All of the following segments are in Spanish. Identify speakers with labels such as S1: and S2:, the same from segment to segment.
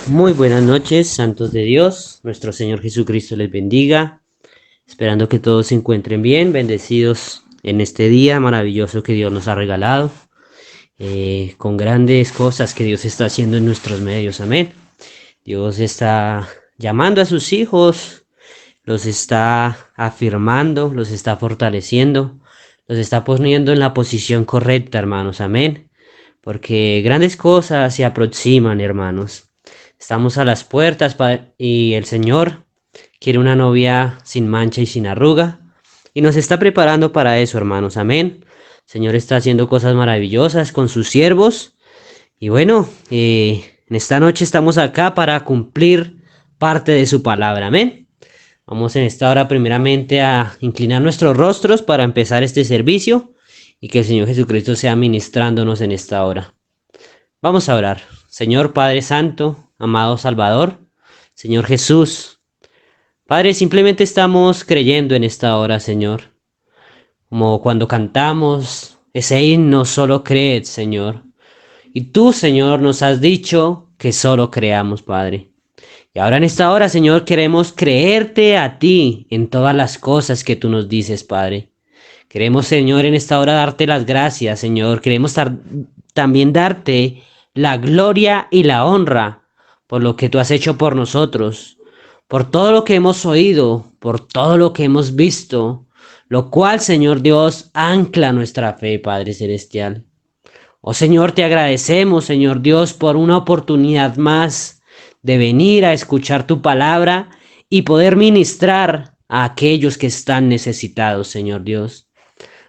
S1: Muy buenas noches, santos de Dios. Nuestro Señor Jesucristo les bendiga. Esperando que todos se encuentren bien, bendecidos en este día maravilloso que Dios nos ha regalado, con grandes cosas que Dios está haciendo en nuestros medios. Amén. Dios está llamando a sus hijos, los está afirmando, los está fortaleciendo, los está poniendo en la posición correcta, hermanos. Amén. Porque grandes cosas se aproximan, hermanos. Estamos a las puertas y el Señor quiere una novia sin mancha y sin arruga. Y nos está preparando para eso, hermanos. Amén. El Señor está haciendo cosas maravillosas con sus siervos. Y bueno, en esta noche estamos acá para cumplir parte de su palabra. Amén. Vamos en esta hora primeramente a inclinar nuestros rostros para empezar este servicio y que el Señor Jesucristo sea ministrándonos en esta hora. Vamos a orar. Señor Padre Santo, amado Salvador, Señor Jesús, Padre, simplemente estamos creyendo en esta hora, Señor. Como cuando cantamos ese himno, solo creed, Señor. Y tú, Señor, nos has dicho que solo creamos, Padre. Y ahora en esta hora, Señor, queremos creerte a ti en todas las cosas que tú nos dices, Padre. Queremos, Señor, en esta hora darte las gracias, Señor. Queremos también darte la gloria y la honra por lo que tú has hecho por nosotros, por todo lo que hemos oído, por todo lo que hemos visto, lo cual, Señor Dios, ancla nuestra fe, Padre Celestial. Oh Señor, te agradecemos, Señor Dios, por una oportunidad más de venir a escuchar tu palabra y poder ministrar a aquellos que están necesitados, Señor Dios.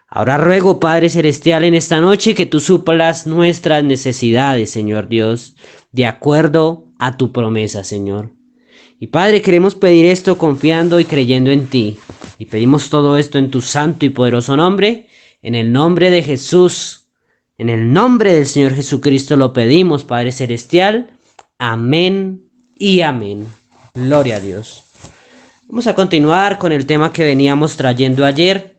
S1: Ahora ruego, Padre Celestial, en esta noche que tú suplas nuestras necesidades, Señor Dios, de acuerdo a tu promesa, Señor. Y Padre, queremos pedir esto confiando y creyendo en ti. Y pedimos todo esto en tu santo y poderoso nombre, en el nombre de Jesús, en el nombre del Señor Jesucristo lo pedimos, Padre Celestial. Amén y amén. Gloria a Dios. Vamos a continuar con el tema que veníamos trayendo ayer.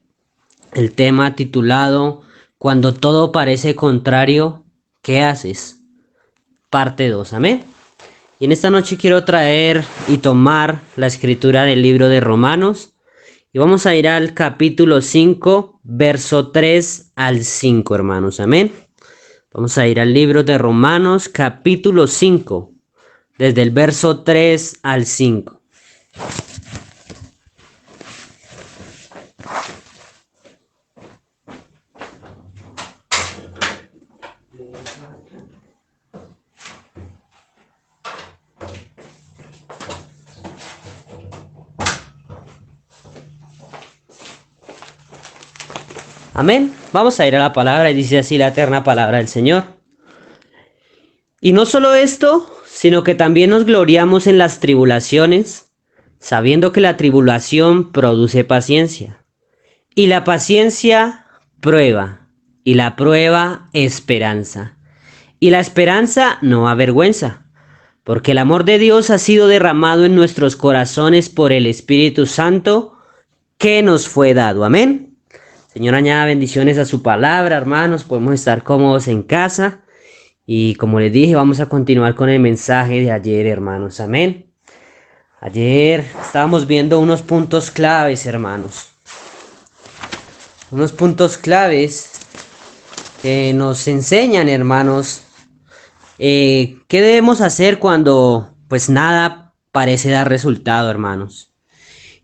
S1: El tema titulado Cuando todo parece contrario, ¿qué haces? Parte 2, amén. Y en esta noche quiero traer y tomar la escritura del libro de Romanos. Y vamos a ir al capítulo 5, verso 3 al 5, hermanos, amén. Vamos a ir al libro de Romanos, capítulo 5, desde el verso 3 al 5. Amén. Vamos a ir a la palabra y dice así la eterna palabra del Señor. Y no solo esto, sino que también nos gloriamos en las tribulaciones, sabiendo que la tribulación produce paciencia. Y la paciencia, prueba. Y la prueba, esperanza. Y la esperanza no avergüenza, porque el amor de Dios ha sido derramado en nuestros corazones por el Espíritu Santo que nos fue dado. Amén. Señor, añada bendiciones a su palabra, hermanos. Podemos estar cómodos en casa. Y como les dije, vamos a continuar con el mensaje de ayer, hermanos. Amén. Ayer estábamos viendo unos puntos claves, hermanos. Unos puntos claves que nos enseñan, hermanos, qué debemos hacer cuando pues nada parece dar resultado, hermanos.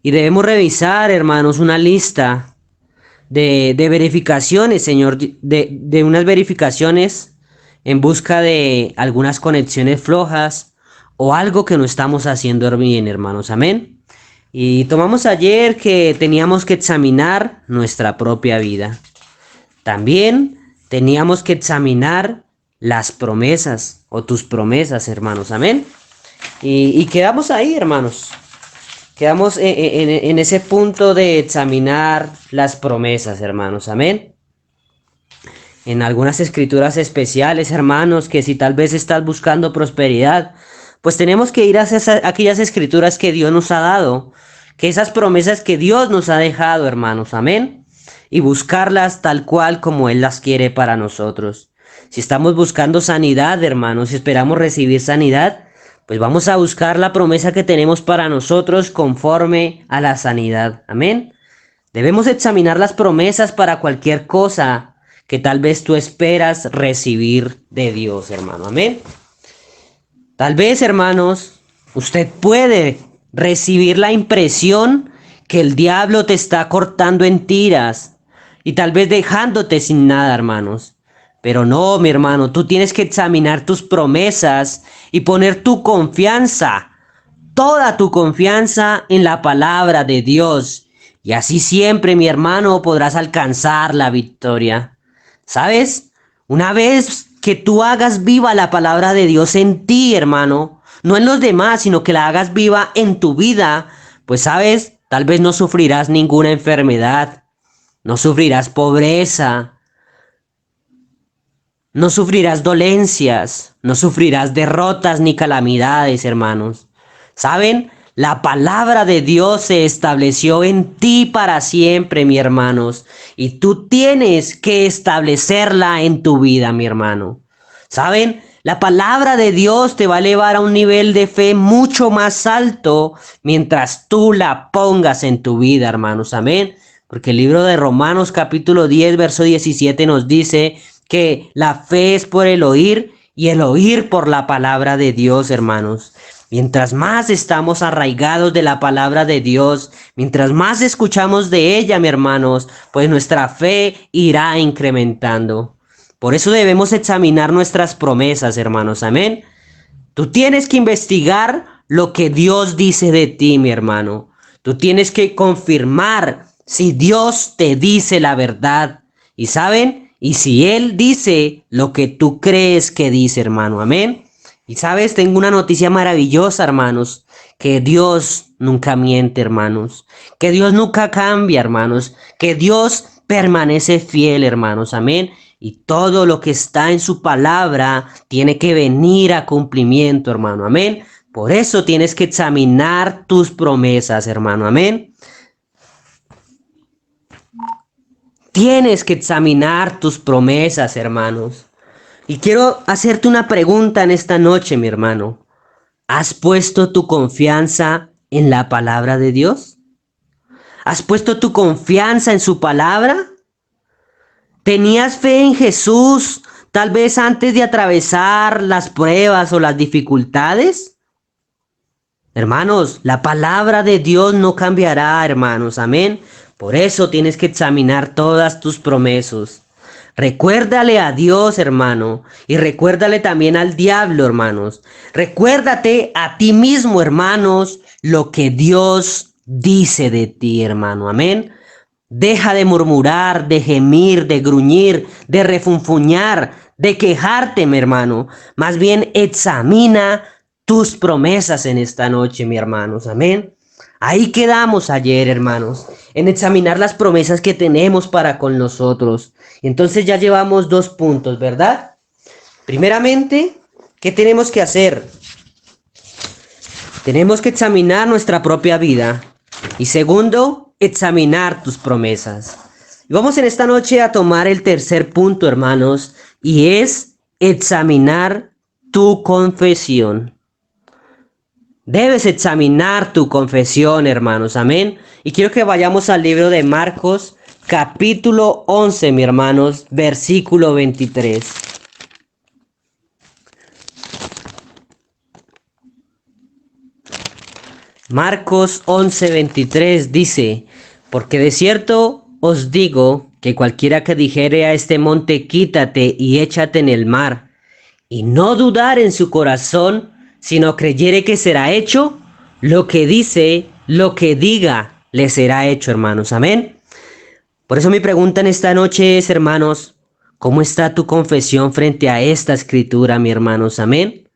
S1: Y debemos revisar, hermanos, una lista de verificaciones, Señor, de unas verificaciones en busca de algunas conexiones flojas o algo que no estamos haciendo bien, hermanos. Amén. Y tomamos ayer que teníamos que examinar nuestra propia vida. También teníamos que examinar las promesas o tus promesas, hermanos. Amén. Y quedamos ahí, hermanos. Quedamos en ese punto de examinar las promesas, hermanos. Amén. En algunas escrituras especiales, hermanos, que si tal vez estás buscando prosperidad, pues tenemos que ir a aquellas escrituras que Dios nos ha dado, que esas promesas que Dios nos ha dejado, hermanos. Amén. Y buscarlas tal cual como Él las quiere para nosotros. Si estamos buscando sanidad, hermanos, si esperamos recibir sanidad, pues vamos a buscar la promesa que tenemos para nosotros conforme a la sanidad. Amén. Debemos examinar las promesas para cualquier cosa que tal vez tú esperas recibir de Dios, hermano. Amén. Tal vez, hermanos, usted puede recibir la impresión que el diablo te está cortando en tiras y tal vez dejándote sin nada, hermanos. Pero no, mi hermano, tú tienes que examinar tus promesas y poner tu confianza, toda tu confianza en la palabra de Dios. Y así siempre, mi hermano, podrás alcanzar la victoria. ¿Sabes? Una vez que tú hagas viva la palabra de Dios en ti, hermano, no en los demás, sino que la hagas viva en tu vida, pues sabes, tal vez no sufrirás ninguna enfermedad, no sufrirás pobreza, no sufrirás dolencias, no sufrirás derrotas ni calamidades, hermanos. ¿Saben? La palabra de Dios se estableció en ti para siempre, mi hermanos. Y tú tienes que establecerla en tu vida, mi hermano. ¿Saben? La palabra de Dios te va a elevar a un nivel de fe mucho más alto mientras tú la pongas en tu vida, hermanos. Amén. Porque el libro de Romanos capítulo 10, verso 17 nos dice que la fe es por el oír y el oír por la palabra de Dios, hermanos. Mientras más estamos arraigados de la palabra de Dios, mientras más escuchamos de ella, mi hermanos, pues nuestra fe irá incrementando. Por eso debemos examinar nuestras promesas, hermanos. Amén. Tú tienes que investigar lo que Dios dice de ti, mi hermano. Tú tienes que confirmar si Dios te dice la verdad. ¿Y saben? Y si Él dice lo que tú crees que dice, hermano. Amén. Y sabes, tengo una noticia maravillosa, hermanos. Que Dios nunca miente, hermanos. Que Dios nunca cambia, hermanos. Que Dios permanece fiel, hermanos. Amén. Y todo lo que está en su palabra tiene que venir a cumplimiento, hermano. Amén. Por eso tienes que examinar tus promesas, hermano. Amén. Tienes que examinar tus promesas, hermanos. Y quiero hacerte una pregunta en esta noche, mi hermano. ¿Has puesto tu confianza en la palabra de Dios? ¿Has puesto tu confianza en su palabra? ¿Tenías fe en Jesús tal vez antes de atravesar las pruebas o las dificultades? Hermanos, la palabra de Dios no cambiará, hermanos. Amén. Por eso tienes que examinar todas tus promesas. Recuérdale a Dios, hermano, y recuérdale también al diablo, hermanos. Recuérdate a ti mismo, hermanos, lo que Dios dice de ti, hermano. Amén. Deja de murmurar, de gemir, de gruñir, de refunfuñar, de quejarte, mi hermano. Más bien examina tus promesas en esta noche, mi hermanos. Amén. Ahí quedamos ayer, hermanos, en examinar las promesas que tenemos para con nosotros. Entonces ya llevamos 2 puntos, ¿verdad? Primeramente, ¿qué tenemos que hacer? Tenemos que examinar nuestra propia vida. Y segundo, examinar tus promesas. Y vamos en esta noche a tomar el tercer punto, hermanos, y es examinar tu confesión. Debes examinar tu confesión, hermanos. Amén. Y quiero que vayamos al libro de Marcos, capítulo 11, mi hermanos, versículo 23. Marcos 11, 23 dice: porque de cierto os digo que cualquiera que dijere a este monte, quítate y échate en el mar, y no dudar en su corazón, sino creyere que será hecho, lo que dice, lo que diga, le será hecho, hermanos. Amén. Por eso mi pregunta en esta noche es, hermanos, ¿cómo está tu confesión frente a esta escritura, mi hermanos? Amén.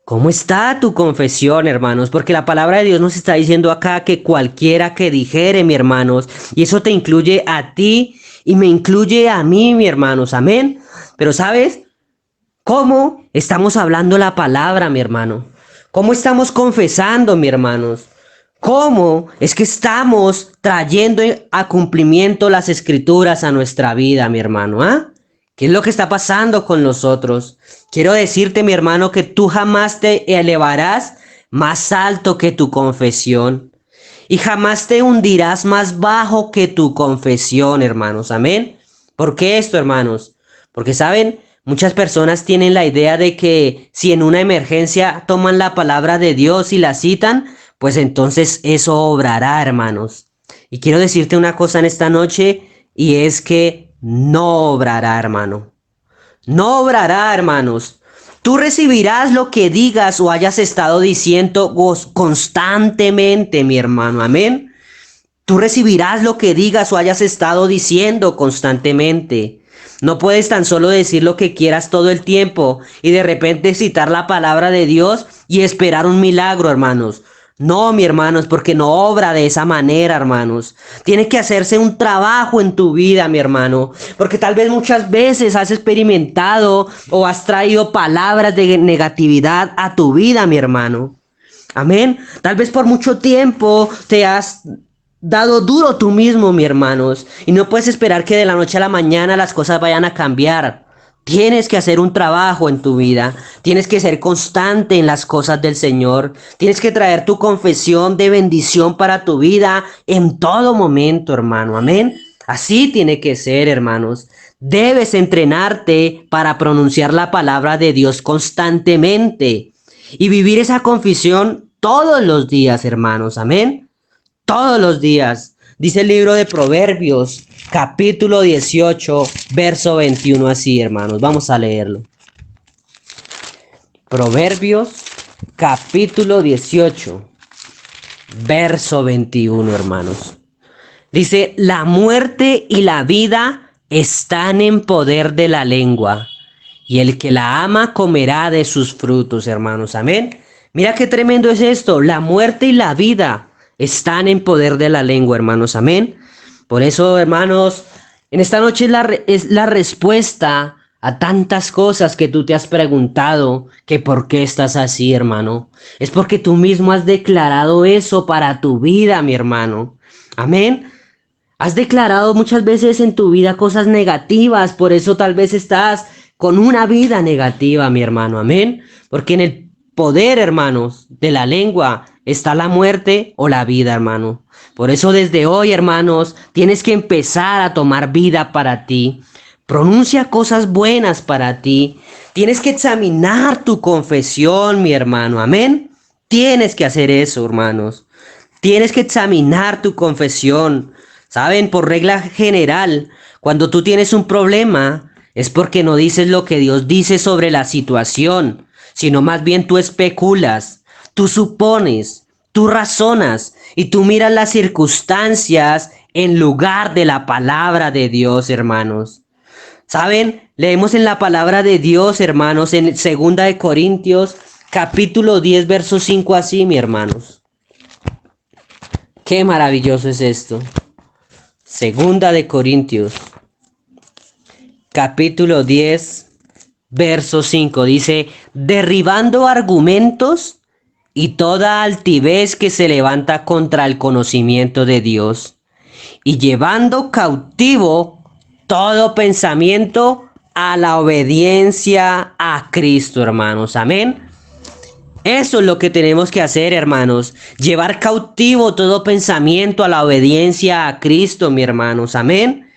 S1: ¿Cómo está tu confesión, hermanos? Porque la palabra de Dios nos está diciendo acá que cualquiera que dijere, mi hermanos, y eso te incluye a ti y me incluye a mí, mi hermanos. Amén. Pero ¿sabes cómo estamos hablando la palabra, mi hermano? ¿Cómo estamos confesando, mi hermanos? ¿Cómo es que estamos trayendo a cumplimiento las escrituras a nuestra vida, mi hermano? ¿Ah? ¿Qué es lo que está pasando con nosotros? Quiero decirte, mi hermano, que tú jamás te elevarás más alto que tu confesión. Y jamás te hundirás más bajo que tu confesión, hermanos. Amén. ¿Por qué esto, hermanos? Porque, ¿saben? Muchas personas tienen la idea de que si en una emergencia toman la palabra de Dios y la citan, pues entonces eso obrará, hermanos. Y quiero decirte una cosa en esta noche, y es que no obrará, hermano. No obrará, hermanos. Tú recibirás lo que digas o hayas estado diciendo constantemente, mi hermano. Amén. Tú recibirás lo que digas o hayas estado diciendo constantemente. No puedes tan solo decir lo que quieras todo el tiempo y de repente citar la palabra de Dios y esperar un milagro, hermanos. No, mi hermanos, porque no obra de esa manera, hermanos. Tiene que hacerse un trabajo en tu vida, mi hermano, porque tal vez muchas veces has experimentado o has traído palabras de negatividad a tu vida, mi hermano. Amén. Tal vez por mucho tiempo te has dado duro tú mismo, mi hermanos, y no puedes esperar que de la noche a la mañana las cosas vayan a cambiar. Tienes que hacer un trabajo en tu vida, tienes que ser constante en las cosas del Señor, tienes que traer tu confesión de bendición para tu vida en todo momento, hermano, amén. Así tiene que ser, hermanos. Debes entrenarte para pronunciar la palabra de Dios constantemente y vivir esa confesión todos los días, hermanos, amén. Todos los días. Dice el libro de Proverbios, capítulo 18, verso 21 así, hermanos. Vamos a leerlo. Proverbios, capítulo 18, verso 21, hermanos. Dice, la muerte y la vida están en poder de la lengua, y el que la ama comerá de sus frutos, hermanos. Amén. Mira qué tremendo es esto. La muerte y la vida están en poder de la lengua, hermanos. Amén. Por eso, hermanos, en esta noche es la respuesta a tantas cosas que tú te has preguntado, que por qué estás así, hermano. Es porque tú mismo has declarado eso para tu vida, mi hermano. Amén. Has declarado muchas veces en tu vida cosas negativas, por eso tal vez estás con una vida negativa, mi hermano. Amén. Porque en el poder, hermanos, de la lengua está la muerte o la vida, hermano. Por eso desde hoy, hermanos, tienes que empezar a tomar vida para ti. Pronuncia cosas buenas para ti. Tienes que examinar tu confesión, mi hermano. Amén. Tienes que hacer eso, hermanos. Tienes que examinar tu confesión. Saben, por regla general, cuando tú tienes un problema, es porque no dices lo que Dios dice sobre la situación, sino más bien tú especulas, tú supones, tú razonas y tú miras las circunstancias en lugar de la palabra de Dios, hermanos. ¿Saben? Leemos en la palabra de Dios, hermanos, en 2 de Corintios, capítulo 10, verso 5 así, mi hermanos. Qué maravilloso es esto. 2 de Corintios, capítulo 10, verso 5, dice, derribando argumentos y toda altivez que se levanta contra el conocimiento de Dios, y llevando cautivo todo pensamiento a la obediencia a Cristo, hermanos. Amén. Eso es lo que tenemos que hacer, hermanos. Llevar cautivo todo pensamiento a la obediencia a Cristo, mis hermanos. Amén.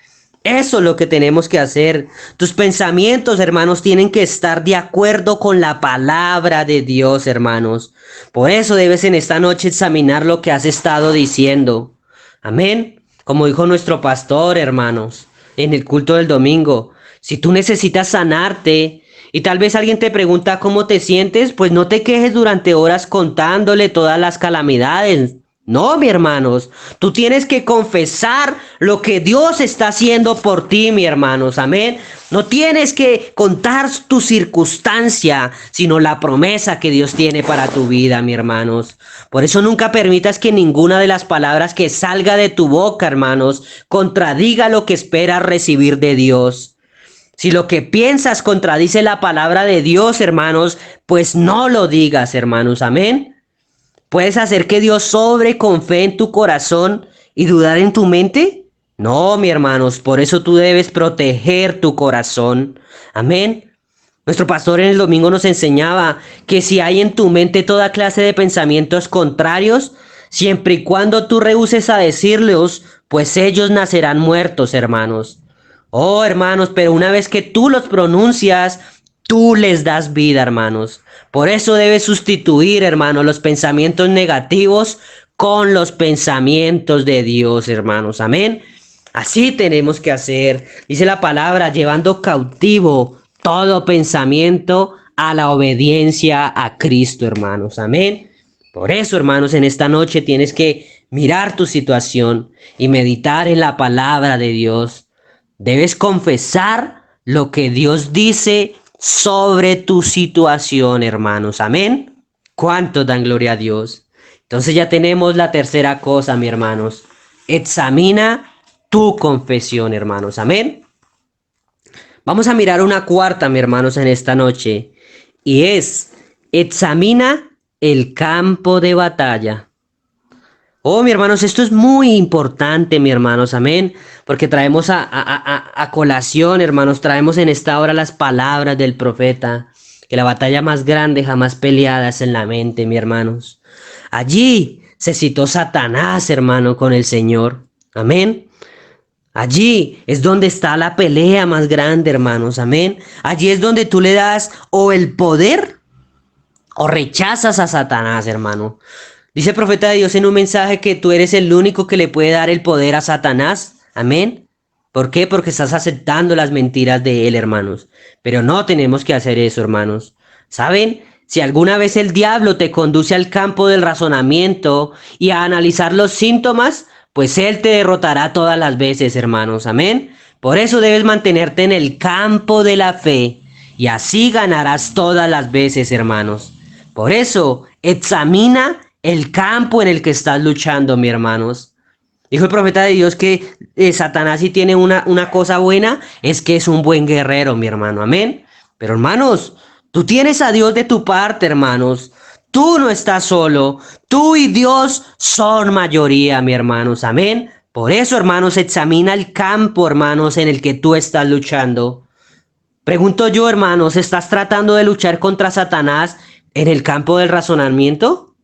S1: Eso es lo que tenemos que hacer. Tus pensamientos, hermanos, tienen que estar de acuerdo con la palabra de Dios, hermanos. Por eso debes en esta noche examinar lo que has estado diciendo. Amén. Como dijo nuestro pastor, hermanos, en el culto del domingo. Si tú necesitas sanarte y tal vez alguien te pregunta cómo te sientes, pues no te quejes durante horas contándole todas las calamidades. No, mi hermanos, tú tienes que confesar lo que Dios está haciendo por ti, mi hermanos, amén. No tienes que contar tu circunstancia, sino la promesa que Dios tiene para tu vida, mi hermanos. Por eso nunca permitas que ninguna de las palabras que salga de tu boca, hermanos, contradiga lo que esperas recibir de Dios. Si lo que piensas contradice la palabra de Dios, hermanos, pues no lo digas, hermanos, amén. ¿Puedes hacer que Dios sobre con fe en tu corazón y dudar en tu mente? No, mi hermanos, por eso tú debes proteger tu corazón. Amén. Nuestro pastor en el domingo nos enseñaba que si hay en tu mente toda clase de pensamientos contrarios, siempre y cuando tú rehuses a decirlos, pues ellos nacerán muertos, hermanos. Oh, hermanos, pero una vez que tú los pronuncias, tú les das vida, hermanos. Por eso debes sustituir, hermanos, los pensamientos negativos con los pensamientos de Dios, hermanos. Amén. Así tenemos que hacer, dice la palabra, llevando cautivo todo pensamiento a la obediencia a Cristo, hermanos. Amén. Por eso, hermanos, en esta noche tienes que mirar tu situación y meditar en la palabra de Dios. Debes confesar lo que Dios dice sobre tu situación, hermanos. Amén. ¿Cuánto dan gloria a Dios? Entonces ya tenemos la tercera cosa, mis hermanos. Examina tu confesión, hermanos. Amén. Vamos a mirar una cuarta, mis hermanos, en esta noche. Y es, examina el campo de batalla. Oh, mis hermanos, esto es muy importante, mis hermanos, amén. Porque traemos a colación, hermanos, traemos en esta hora las palabras del profeta. Que la batalla más grande jamás peleada es en la mente, mis hermanos. Allí se citó Satanás, hermano, con el Señor. Amén. Allí es donde está la pelea más grande, hermanos. Amén. Allí es donde tú le das o el poder o rechazas a Satanás, hermano. Dice el profeta de Dios en un mensaje que tú eres el único que le puede dar el poder a Satanás. Amén. ¿Por qué? Porque estás aceptando las mentiras de él, hermanos. Pero no tenemos que hacer eso, hermanos. ¿Saben? Si alguna vez el diablo te conduce al campo del razonamiento y a analizar los síntomas, pues él te derrotará todas las veces, hermanos. Amén. Por eso debes mantenerte en el campo de la fe y así ganarás todas las veces, hermanos. Por eso, examina el campo en el que estás luchando, mis hermanos. Dijo el profeta de Dios que Satanás si tiene una cosa buena, es que es un buen guerrero, mi hermano. Amén. Pero hermanos, tú tienes a Dios de tu parte, hermanos. Tú no estás solo. Tú y Dios son mayoría, mi hermanos. Amén. Por eso, hermanos, examina el campo, hermanos, en el que tú estás luchando. Pregunto yo, hermanos, ¿estás tratando de luchar contra Satanás en el campo del razonamiento?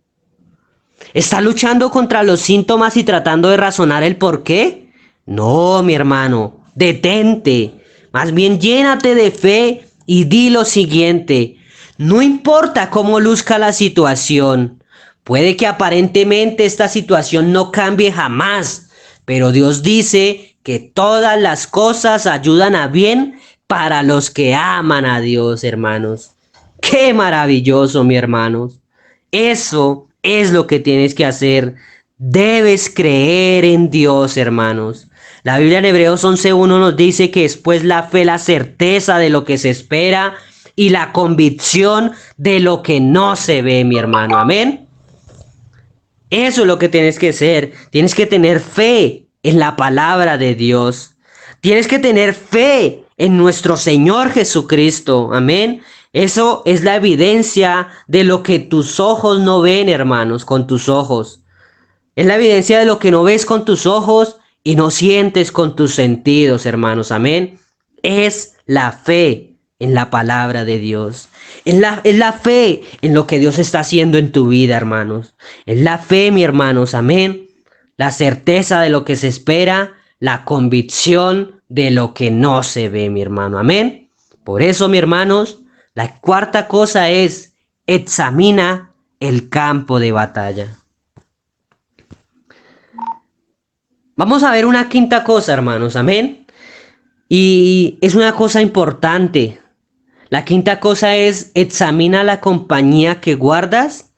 S1: ¿Estás luchando contra los síntomas y tratando de razonar el por qué? No, mi hermano, detente. Más bien llénate de fe y di lo siguiente. No importa cómo luzca la situación. Puede que aparentemente esta situación no cambie jamás, pero Dios dice que todas las cosas ayudan a bien para los que aman a Dios, hermanos. ¡Qué maravilloso, mi hermanos! Eso es lo que tienes que hacer. Debes creer en Dios, hermanos. La Biblia en Hebreos 11:1 nos dice que después la fe, la certeza de lo que se espera y la convicción de lo que no se ve, mi hermano. Amén. Eso es lo que tienes que hacer. Tienes que tener fe en la palabra de Dios. Tienes que tener fe en nuestro Señor Jesucristo. Amén. Eso es la evidencia de lo que tus ojos no ven, hermanos, con tus ojos. Es la evidencia de lo que no ves con tus ojos y no sientes con tus sentidos, hermanos. Amén. Es la fe en la palabra de Dios. Es la fe en lo que Dios está haciendo en tu vida, hermanos. Es la fe, mi hermanos. Amén. La certeza de lo que se espera, la convicción de lo que no se ve, mi hermano. Amén. Por eso, mi hermanos, la cuarta cosa es, examina el campo de batalla. Vamos a ver una quinta cosa, hermanos, amén. Y es una cosa importante. La quinta cosa es, examina la compañía que guardas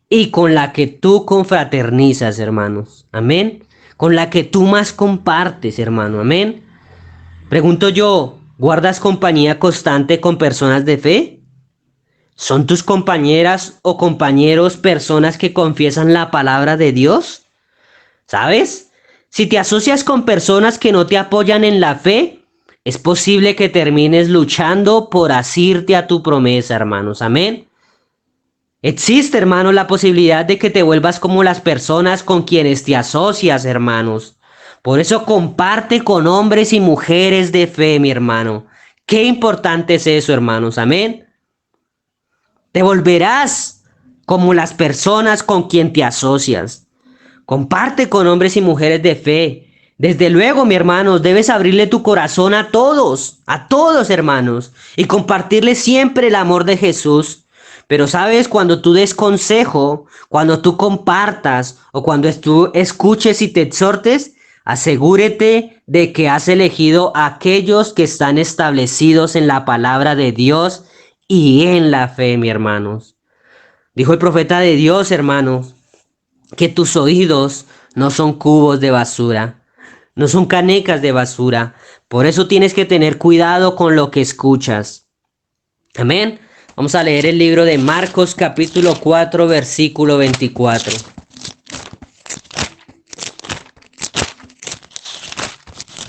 S1: y con la que tú confraternizas, hermanos, amén. Con la que tú más compartes, hermano, amén. Pregunto yo, ¿guardas compañía constante con personas de fe? ¿Son tus compañeras o compañeros personas que confiesan la palabra de Dios? ¿Sabes? Si te asocias con personas que no te apoyan en la fe, es posible que termines luchando por asirte a tu promesa, hermanos. Amén. Existe, hermanos, la posibilidad de que te vuelvas como las personas con quienes te asocias, hermanos. Por eso comparte con hombres y mujeres de fe, mi hermano. Qué importante es eso, hermanos. Amén. Te volverás como las personas con quien te asocias. Comparte con hombres y mujeres de fe. Desde luego, mi hermano, debes abrirle tu corazón a todos, hermanos, y compartirle siempre el amor de Jesús. Pero sabes, cuando tú des consejo, cuando tú compartas o cuando tú escuches y te exhortes, asegúrate de que has elegido a aquellos que están establecidos en la palabra de Dios y en la fe, mi hermanos. Dijo el profeta de Dios, hermanos, que tus oídos no son cubos de basura, no son canecas de basura. Por eso tienes que tener cuidado con lo que escuchas. Amén. Vamos a leer el libro de Marcos capítulo 4 versículo 24.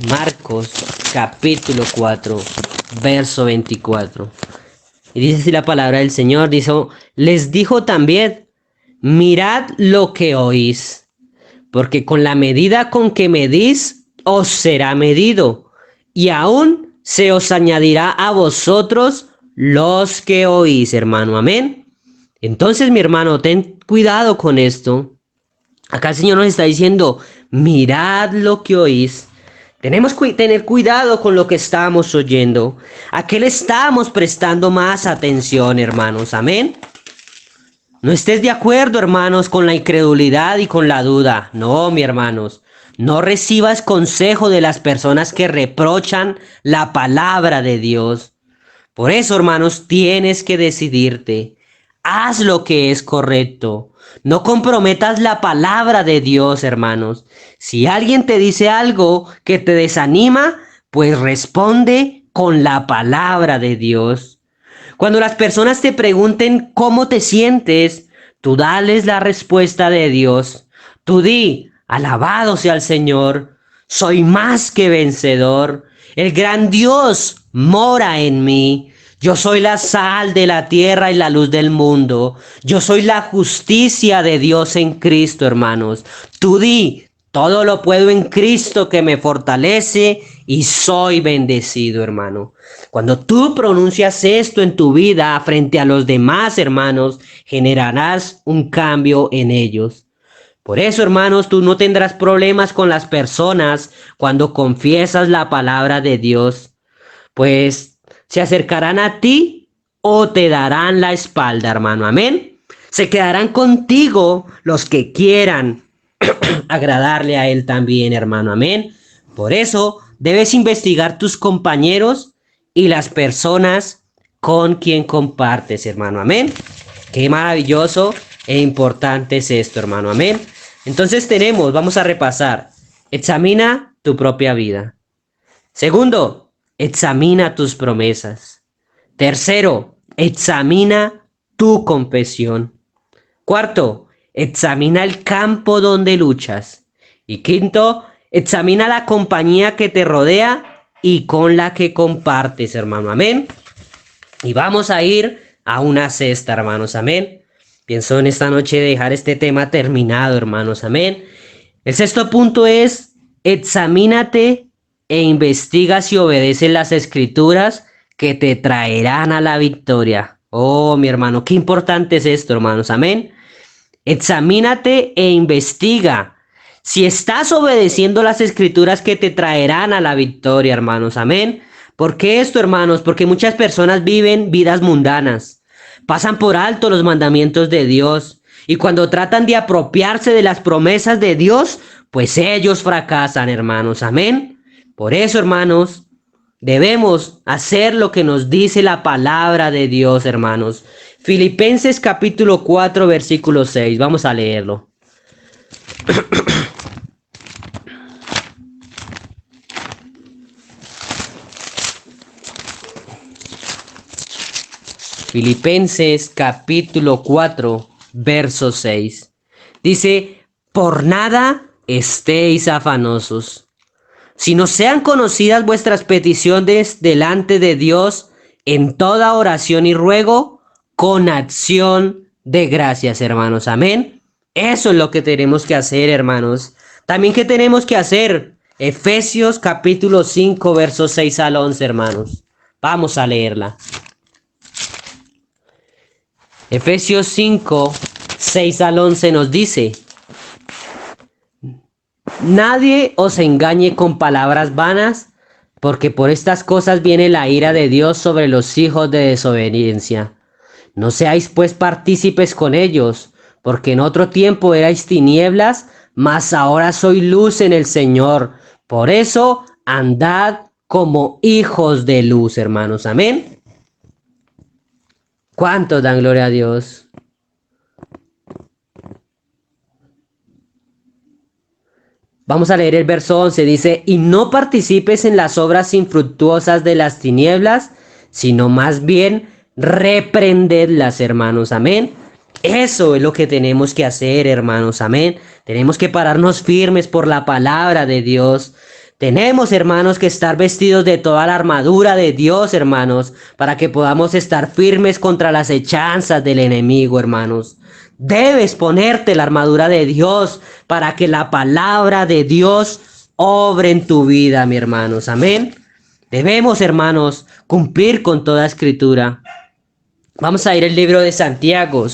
S1: Marcos capítulo 4 verso 24. Y dice así la palabra del Señor, les dijo también, mirad lo que oís, porque con la medida con que medís, os será medido, y aún se os añadirá a vosotros los que oís, hermano. Amén. Entonces, mi hermano, ten cuidado con esto. Acá el Señor nos está diciendo, mirad lo que oís. Tenemos que tener cuidado con lo que estamos oyendo. ¿A qué le estamos prestando más atención, hermanos? Amén. No estés de acuerdo, hermanos, con la incredulidad y con la duda. No, mi hermanos. No recibas consejo de las personas que reprochan la palabra de Dios. Por eso, hermanos, tienes que decidirte. Haz lo que es correcto. No comprometas la palabra de Dios, hermanos. Si alguien te dice algo que te desanima, pues responde con la palabra de Dios. Cuando las personas te pregunten cómo te sientes, tú dales la respuesta de Dios. Tú di, alabado sea el Señor, soy más que vencedor. El gran Dios mora en mí. Yo soy la sal de la tierra y la luz del mundo. Yo soy la justicia de Dios en Cristo, hermanos. Tú di, todo lo puedo en Cristo que me fortalece y soy bendecido, hermano. Cuando tú pronuncias esto en tu vida frente a los demás, hermanos, generarás un cambio en ellos. Por eso, hermanos, tú no tendrás problemas con las personas cuando confiesas la palabra de Dios, pues se acercarán a ti o te darán la espalda, hermano. Amén. Se quedarán contigo los que quieran agradarle a Él también, hermano. Amén. Por eso debes investigar tus compañeros y las personas con quien compartes, hermano. Amén. Qué maravilloso e importante es esto, hermano. Amén. Entonces vamos a repasar. Examina tu propia vida. Segundo, examina tus promesas. Tercero, examina tu confesión. Cuarto, examina el campo donde luchas. Y quinto, examina la compañía que te rodea y con la que compartes, hermano. Amén. Y vamos a ir a una cesta, hermanos. Amén. Pienso en esta noche dejar este tema terminado, hermanos. Amén. El sexto punto es, examínate e investiga si obedeces las escrituras que te traerán a la victoria. Oh, mi hermano, qué importante es esto, hermanos. Amén. Examínate e investiga si estás obedeciendo las escrituras que te traerán a la victoria, hermanos. Amén. ¿Por qué esto, hermanos? Porque muchas personas viven vidas mundanas, pasan por alto los mandamientos de Dios y cuando tratan de apropiarse de las promesas de Dios, pues ellos fracasan, hermanos. Amén. Por eso, hermanos, debemos hacer lo que nos dice la palabra de Dios, hermanos. Filipenses capítulo 4, versículo 6. Vamos a leerlo. Filipenses capítulo 4, verso 6. Dice, por nada estéis afanosos, sino sean conocidas vuestras peticiones delante de Dios en toda oración y ruego con acción de gracias, hermanos. Amén. Eso es lo que tenemos que hacer, hermanos. También, ¿qué tenemos que hacer? Efesios capítulo 5, versos 6 al 11, hermanos. Vamos a leerla. Efesios 5, 6 al 11 nos dice: nadie os engañe con palabras vanas, porque por estas cosas viene la ira de Dios sobre los hijos de desobediencia. No seáis pues partícipes con ellos, porque en otro tiempo erais tinieblas, mas ahora sois luz en el Señor. Por eso andad como hijos de luz, hermanos. Amén. ¿Cuántos dan gloria a Dios? Vamos a leer el verso 11. Dice: y no participes en las obras infructuosas de las tinieblas, sino más bien reprendedlas, hermanos. Amén. Eso es lo que tenemos que hacer, hermanos. Amén. Tenemos que pararnos firmes por la palabra de Dios. Tenemos, hermanos, que estar vestidos de toda la armadura de Dios, hermanos, para que podamos estar firmes contra las hechanzas del enemigo, hermanos. Debes ponerte la armadura de Dios para que la palabra de Dios obre en tu vida, mis hermanos. Amén. Debemos, hermanos, cumplir con toda escritura. Vamos a ir al libro de Santiago.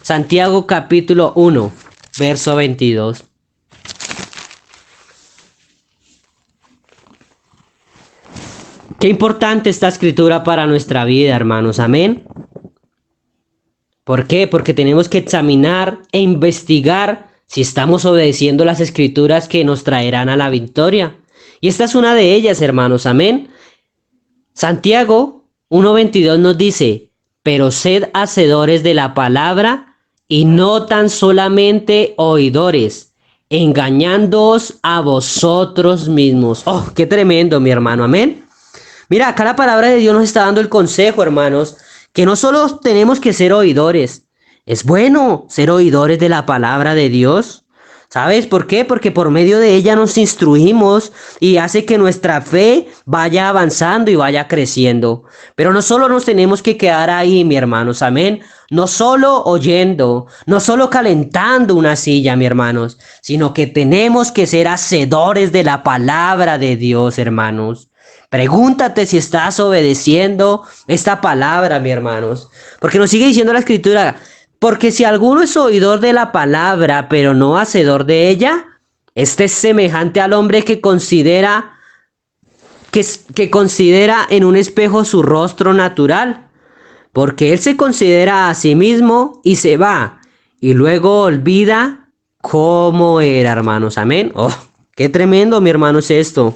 S1: Santiago capítulo 1, verso 22. Qué importante esta escritura para nuestra vida, hermanos. Amén. ¿Por qué? Porque tenemos que examinar e investigar si estamos obedeciendo las escrituras que nos traerán a la victoria. Y esta es una de ellas, hermanos. Amén. Santiago 1:22 nos dice: pero sed hacedores de la palabra y no tan solamente oidores, engañándoos a vosotros mismos. Oh, qué tremendo, mi hermano. Amén. Mira, acá la palabra de Dios nos está dando el consejo, hermanos, que no solo tenemos que ser oidores. Es bueno ser oidores de la palabra de Dios. ¿Sabes por qué? Porque por medio de ella nos instruimos y hace que nuestra fe vaya avanzando y vaya creciendo. Pero no solo nos tenemos que quedar ahí, mi hermanos, amén. No solo oyendo, no solo calentando una silla, mi hermanos, sino que tenemos que ser hacedores de la palabra de Dios, hermanos. Pregúntate si estás obedeciendo esta palabra, mi hermanos. Porque nos sigue diciendo la escritura: porque si alguno es oidor de la palabra, pero no hacedor de ella, este es semejante al hombre que considera en un espejo su rostro natural. Porque él se considera a sí mismo y se va, y luego olvida cómo era, hermanos. Amén. Oh, qué tremendo, mi hermano, es esto.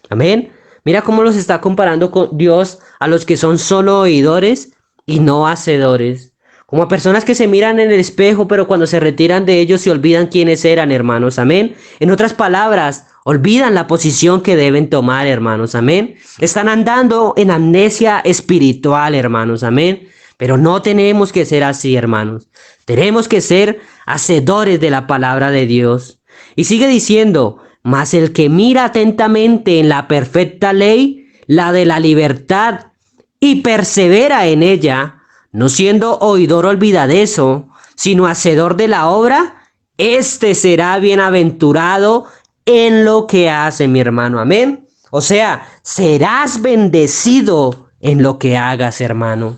S1: Amén. Mira cómo los está comparando con Dios a los que son solo oidores y no hacedores. Como a personas que se miran en el espejo, pero cuando se retiran de ellos se olvidan quiénes eran, hermanos. Amén. En otras palabras, olvidan la posición que deben tomar, hermanos. Amén. Están andando en amnesia espiritual, hermanos. Amén. Pero no tenemos que ser así, hermanos. Tenemos que ser hacedores de la palabra de Dios. Y sigue diciendo: mas el que mira atentamente en la perfecta ley, la de la libertad, y persevera en ella, no siendo oidor olvidadizo, sino hacedor de la obra, este será bienaventurado en lo que hace, mi hermano. Amén. O sea, serás bendecido en lo que hagas, hermano.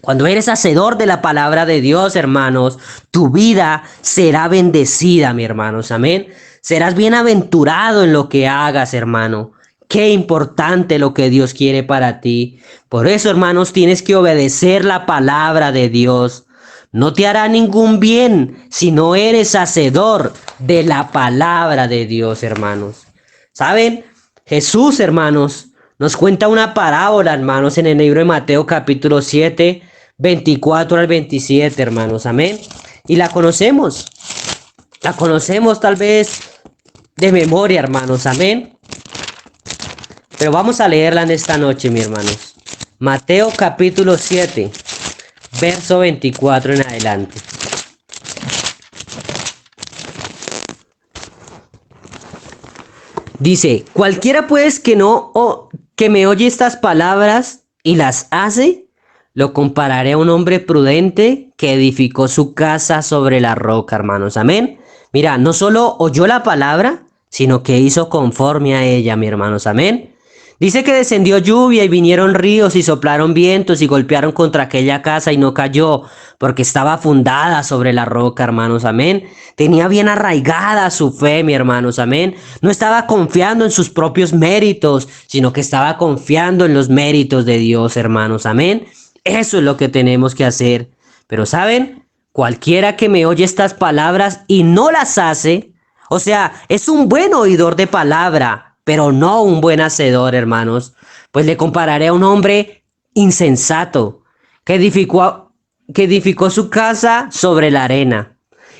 S1: Cuando eres hacedor de la palabra de Dios, hermanos, tu vida será bendecida, mi hermanos. Amén. Serás bienaventurado en lo que hagas, hermano. Qué importante lo que Dios quiere para ti. Por eso, hermanos, tienes que obedecer la palabra de Dios. No te hará ningún bien si no eres hacedor de la palabra de Dios, hermanos. ¿Saben? Jesús, hermanos, nos cuenta una parábola, hermanos, en el libro de Mateo capítulo 7, 24 al 27, hermanos. Amén. Y la conocemos. La conocemos tal vez de memoria, hermanos. Amén. Pero vamos a leerla en esta noche, mis hermanos. Mateo capítulo 7, verso 24 en adelante. Dice: cualquiera pues que me oye estas palabras y las hace, lo compararé a un hombre prudente que edificó su casa sobre la roca, hermanos. Amén. Mira, no solo oyó la palabra, sino que hizo conforme a ella, mi hermanos. Amén. Dice que descendió lluvia y vinieron ríos y soplaron vientos y golpearon contra aquella casa y no cayó, porque estaba fundada sobre la roca, hermanos. Amén. Tenía bien arraigada su fe, mi hermanos. Amén. No estaba confiando en sus propios méritos, sino que estaba confiando en los méritos de Dios, hermanos. Amén. Eso es lo que tenemos que hacer. Pero ¿saben? Cualquiera que me oye estas palabras y no las hace, o sea, es un buen oidor de palabra, pero no un buen hacedor, hermanos. Pues le compararé a un hombre insensato que edificó su casa sobre la arena.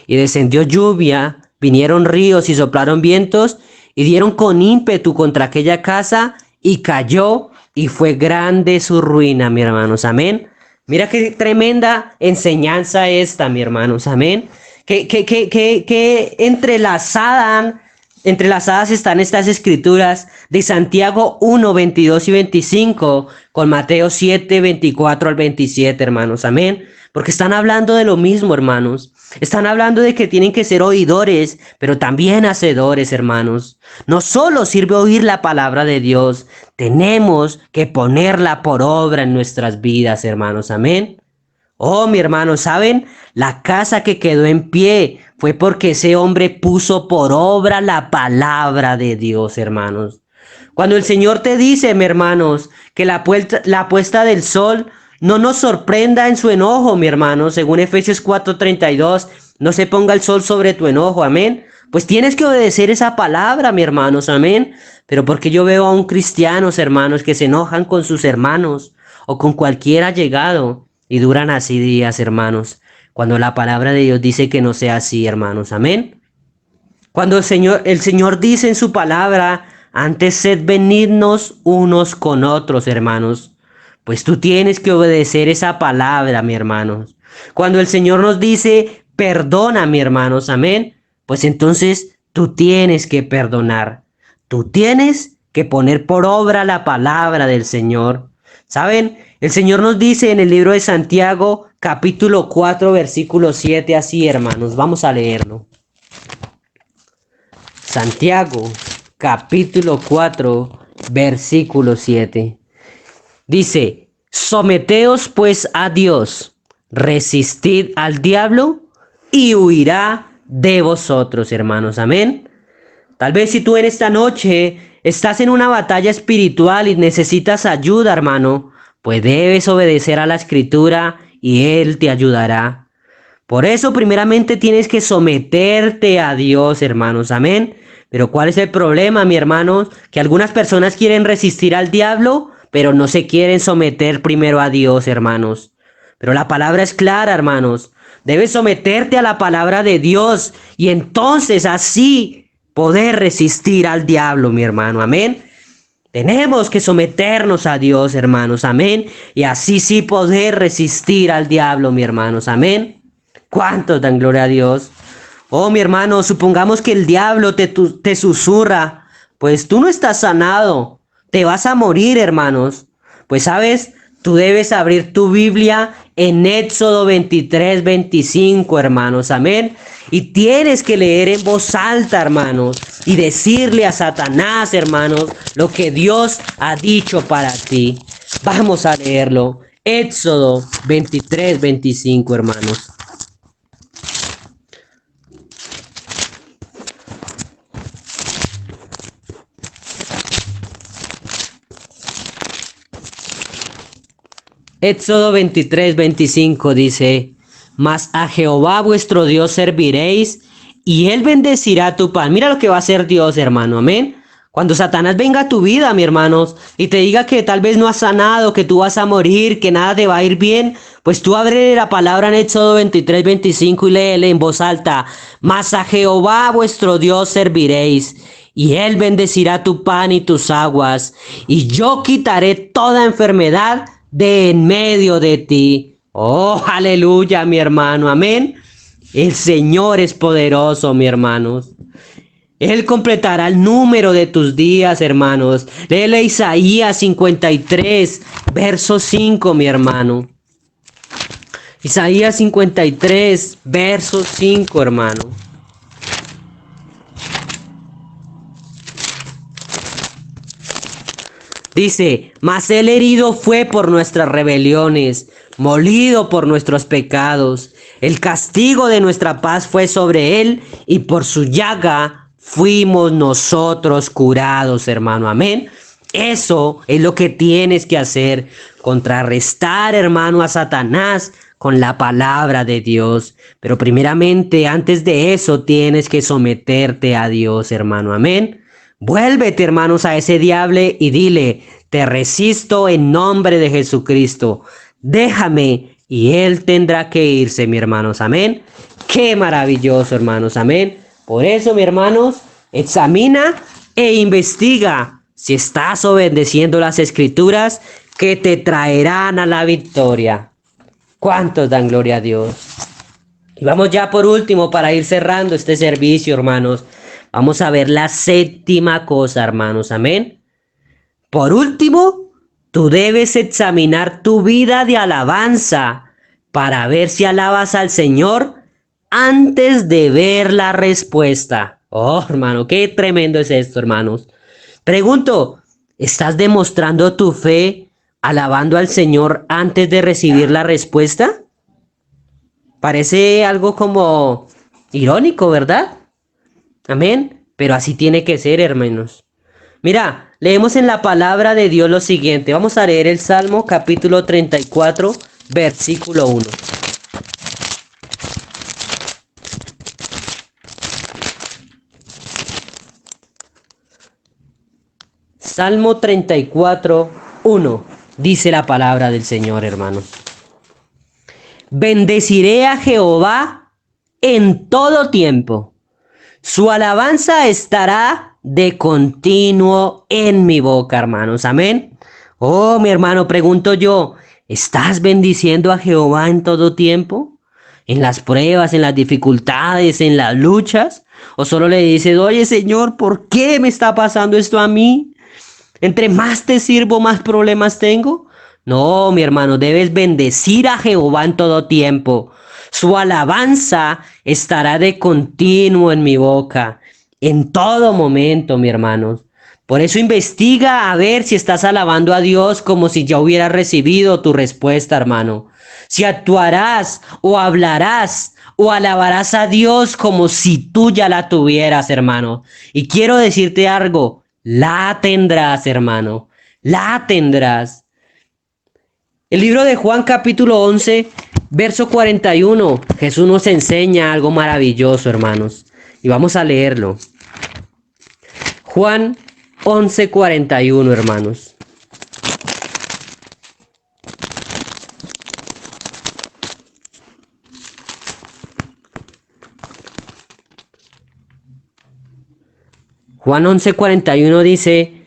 S1: Y descendió lluvia, vinieron ríos y soplaron vientos y dieron con ímpetu contra aquella casa y cayó y fue grande su ruina, mi hermanos. Amén. Mira qué tremenda enseñanza esta, mi hermanos. Amén. Que entrelazadas están estas escrituras de Santiago 1, 22 y 25 con Mateo 7, 24 al 27, hermanos. Amén. Porque están hablando de lo mismo, hermanos. Están hablando de que tienen que ser oidores, pero también hacedores, hermanos. No solo sirve oír la palabra de Dios, tenemos que ponerla por obra en nuestras vidas, hermanos. Amén. Oh, mi hermano, ¿saben? La casa que quedó en pie fue porque ese hombre puso por obra la palabra de Dios, hermanos. Cuando el Señor te dice, mi hermanos, que la puesta del sol no nos sorprenda en su enojo, mi hermano, según Efesios 4:32, no se ponga el sol sobre tu enojo, amén. Pues tienes que obedecer esa palabra, mi hermanos, amén. Pero porque yo veo a un cristianos, hermanos, que se enojan con sus hermanos o con cualquier allegado y duran así días, hermanos, cuando la palabra de Dios dice que no sea así, hermanos, amén. Cuando el Señor dice en su palabra, antes sed benignos unos con otros, hermanos, pues tú tienes que obedecer esa palabra, mi hermanos. Cuando el Señor nos dice, perdona, mi hermanos, amén, pues entonces tú tienes que perdonar. Tú tienes que poner por obra la palabra del Señor. ¿Saben? El Señor nos dice en el libro de Santiago, capítulo 4, versículo 7, así, hermanos, vamos a leerlo. Santiago, capítulo 4, versículo 7. Dice, someteos pues a Dios, resistid al diablo y huirá de vosotros, hermanos. Amén. Tal vez si tú en esta noche estás en una batalla espiritual y necesitas ayuda, hermano, pues debes obedecer a la escritura y Él te ayudará. Por eso, primeramente, tienes que someterte a Dios, hermanos. Amén. Pero ¿cuál es el problema, mi hermano? Que algunas personas quieren resistir al diablo, pero no se quieren someter primero a Dios, hermanos. Pero la palabra es clara, hermanos. Debes someterte a la palabra de Dios y entonces así poder resistir al diablo, mi hermano. Amén. Tenemos que someternos a Dios, hermanos. Amén. Y así sí poder resistir al diablo, mi hermanos. Amén. ¿Cuántos dan gloria a Dios? Oh, mi hermano, supongamos que el diablo te susurra, pues tú no estás sanado, te vas a morir, hermanos. Pues sabes, tú debes abrir tu Biblia en Éxodo 23, 25, hermanos, amén. Y tienes que leer en voz alta, hermanos, y decirle a Satanás, hermanos, lo que Dios ha dicho para ti. Vamos a leerlo. Éxodo 23, 25, hermanos. Éxodo 23, 25 dice, mas a Jehová vuestro Dios serviréis y Él bendecirá tu pan. Mira lo que va a hacer Dios, hermano, amén. Cuando Satanás venga a tu vida, mi hermanos, y te diga que tal vez no has sanado, que tú vas a morir, que nada te va a ir bien, pues tú abre la palabra en Éxodo 23, 25 y léele en voz alta. Mas a Jehová vuestro Dios serviréis y Él bendecirá tu pan y tus aguas, y yo quitaré toda enfermedad de en medio de ti. Oh, aleluya, mi hermano, amén. El Señor es poderoso, mi hermanos. Él completará el número de tus días, hermanos. Léele Isaías 53, verso 5, mi hermano. Isaías 53, verso 5, hermano. Dice, mas él herido fue por nuestras rebeliones, molido por nuestros pecados. El castigo de nuestra paz fue sobre él y por su llaga fuimos nosotros curados, hermano. Amén. Eso es lo que tienes que hacer, contrarrestar, hermano, a Satanás con la palabra de Dios. Pero primeramente, antes de eso, tienes que someterte a Dios, hermano. Amén. Vuélvete, hermanos, a ese diablo y dile, te resisto en nombre de Jesucristo. Déjame y él tendrá que irse, mi hermanos. Amén. Qué maravilloso, hermanos. Amén. Por eso, mi hermanos, examina e investiga si estás obedeciendo las escrituras que te traerán a la victoria. ¿Cuántos dan gloria a Dios? Y vamos ya por último para ir cerrando este servicio, hermanos. Vamos a ver la séptima cosa, hermanos. Amén. Por último, tú debes examinar tu vida de alabanza para ver si alabas al Señor antes de ver la respuesta. Oh, hermano, qué tremendo es esto, hermanos. Pregunto, ¿estás demostrando tu fe alabando al Señor antes de recibir la respuesta? Parece algo como irónico, ¿verdad? Amén. Pero así tiene que ser, hermanos. Mira, leemos en la palabra de Dios lo siguiente. Vamos a leer el Salmo capítulo 34, versículo 1. Salmo 34, 1. Dice la palabra del Señor, hermanos. Bendeciré a Jehová en todo tiempo. Su alabanza estará de continuo en mi boca, hermanos. Amén. Oh, mi hermano, pregunto yo, ¿estás bendiciendo a Jehová en todo tiempo? ¿En las pruebas, en las dificultades, en las luchas? ¿O solo le dices, oye, Señor, ¿por qué me está pasando esto a mí? Entre más te sirvo, más problemas tengo. No, mi hermano, debes bendecir a Jehová en todo tiempo. Su alabanza estará de continuo en mi boca, en todo momento, mi hermano. Por eso investiga a ver si estás alabando a Dios como si ya hubieras recibido tu respuesta, hermano. Si actuarás o hablarás o alabarás a Dios como si tú ya la tuvieras, hermano. Y quiero decirte algo, la tendrás, hermano. La tendrás. El libro de Juan capítulo 11, verso 41. Jesús nos enseña algo maravilloso, hermanos. Y vamos a leerlo. Juan 11, 41, hermanos. Juan 11, 41 dice,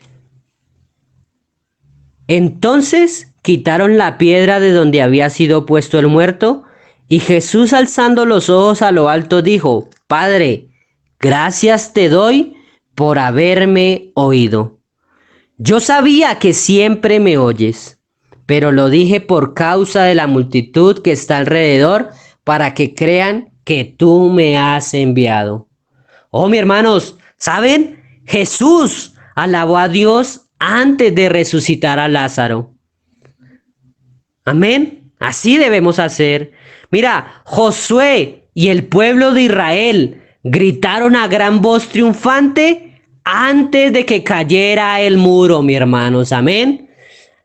S1: entonces quitaron la piedra de donde había sido puesto el muerto, y Jesús alzando los ojos a lo alto dijo, Padre, gracias te doy por haberme oído. Yo sabía que siempre me oyes, pero lo dije por causa de la multitud que está alrededor, para que crean que tú me has enviado. Oh, mis hermanos, ¿saben? Jesús alabó a Dios antes de resucitar a Lázaro. Amén. Así debemos hacer. Mira, Josué y el pueblo de Israel gritaron a gran voz triunfante antes de que cayera el muro, mis hermanos. Amén.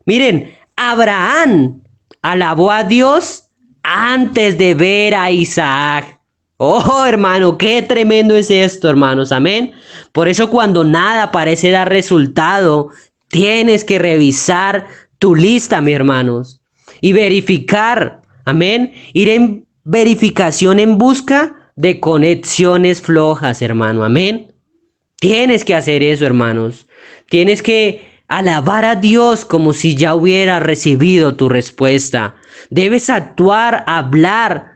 S1: Miren, Abraham alabó a Dios antes de ver a Isaac. Oh, hermano, qué tremendo es esto, hermanos. Amén. Por eso cuando nada parece dar resultado, tienes que revisar tu lista, mis hermanos, y verificar. Amén. Ir en verificación en busca de conexiones flojas, hermano. Amén. Tienes que hacer eso, hermanos. Tienes que alabar a Dios como si ya hubiera recibido tu respuesta. Debes actuar, hablar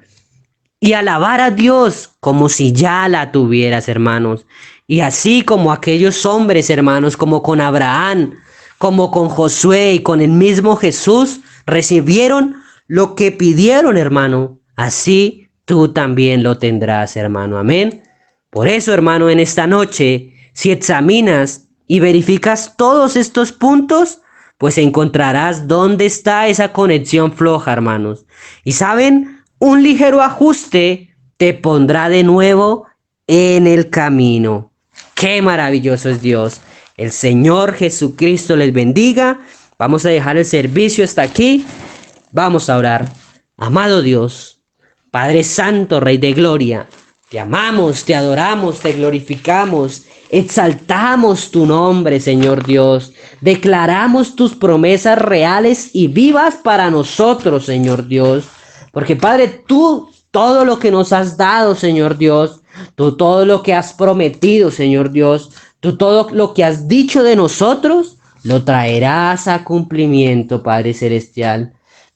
S1: y alabar a Dios como si ya la tuvieras, hermanos. Y así como aquellos hombres, hermanos, como con Abraham, como con Josué y con el mismo Jesús, recibieron lo que pidieron, hermano. Así tú también lo tendrás, hermano. Amén. Por eso, hermano, en esta noche, si examinas y verificas todos estos puntos, pues encontrarás dónde está esa conexión floja, hermanos. Y saben, un ligero ajuste te pondrá de nuevo en el camino. Qué maravilloso es Dios. El Señor Jesucristo les bendiga. Vamos a dejar el servicio hasta aquí. Vamos a orar. Amado Dios, Padre Santo, Rey de Gloria, te amamos, te adoramos, te glorificamos, exaltamos tu nombre, Señor Dios. Declaramos tus promesas reales y vivas para nosotros, Señor Dios. Porque Padre, tú todo lo que nos has dado, Señor Dios, tú todo lo que has prometido, Señor Dios, tú todo lo que has dicho de nosotros, lo traerás a cumplimiento, Padre Celestial.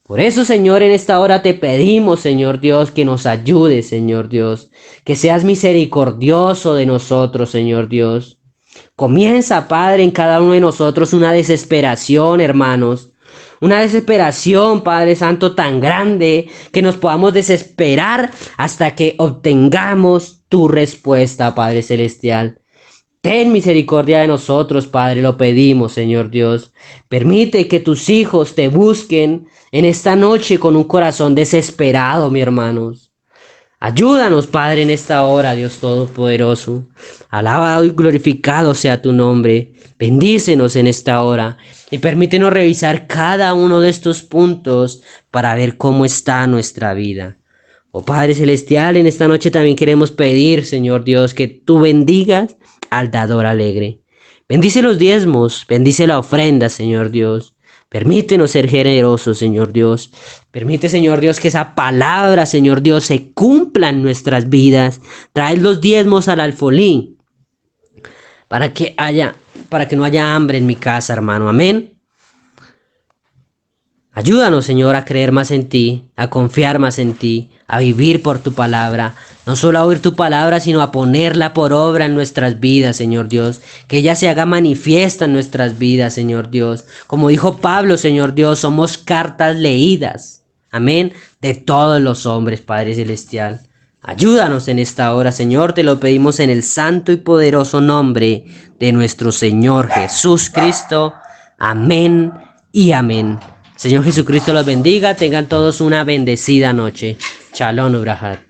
S1: Por eso, Señor, en esta hora te pedimos, Señor Dios, que nos ayudes, Señor Dios, que seas misericordioso de nosotros, Señor Dios. Comienza, Padre, en cada uno de nosotros una desesperación, hermanos. Una desesperación, Padre Santo, tan grande que nos podamos desesperar hasta que obtengamos tu respuesta, Padre Celestial. Ten misericordia de nosotros, Padre, lo pedimos, Señor Dios. Permite que tus hijos te busquen en esta noche con un corazón desesperado, mi hermanos. Ayúdanos, Padre, en esta hora, Dios Todopoderoso. Alabado y glorificado sea tu nombre. Bendícenos en esta hora y permítenos revisar cada uno de estos puntos para ver cómo está nuestra vida. Oh Padre Celestial, en esta noche también queremos pedir, Señor Dios, que tú bendigas al dador alegre. Bendice los diezmos, bendice la ofrenda, Señor Dios. Permítenos ser generosos, Señor Dios. Permite, Señor Dios, que esa palabra, Señor Dios, se cumpla en nuestras vidas. Trae los diezmos al alfolí para que no haya hambre en mi casa, hermano. Amén. Ayúdanos, Señor, a creer más en ti, a confiar más en ti, a vivir por tu palabra. No solo a oír tu palabra, sino a ponerla por obra en nuestras vidas, Señor Dios. Que ella se haga manifiesta en nuestras vidas, Señor Dios. Como dijo Pablo, Señor Dios, somos cartas leídas. Amén. De todos los hombres, Padre Celestial. Ayúdanos en esta hora, Señor. Te lo pedimos en el santo y poderoso nombre de nuestro Señor Jesús Cristo. Amén y amén. Señor Jesucristo los bendiga. Tengan todos una bendecida noche. Shalom Ubrahat.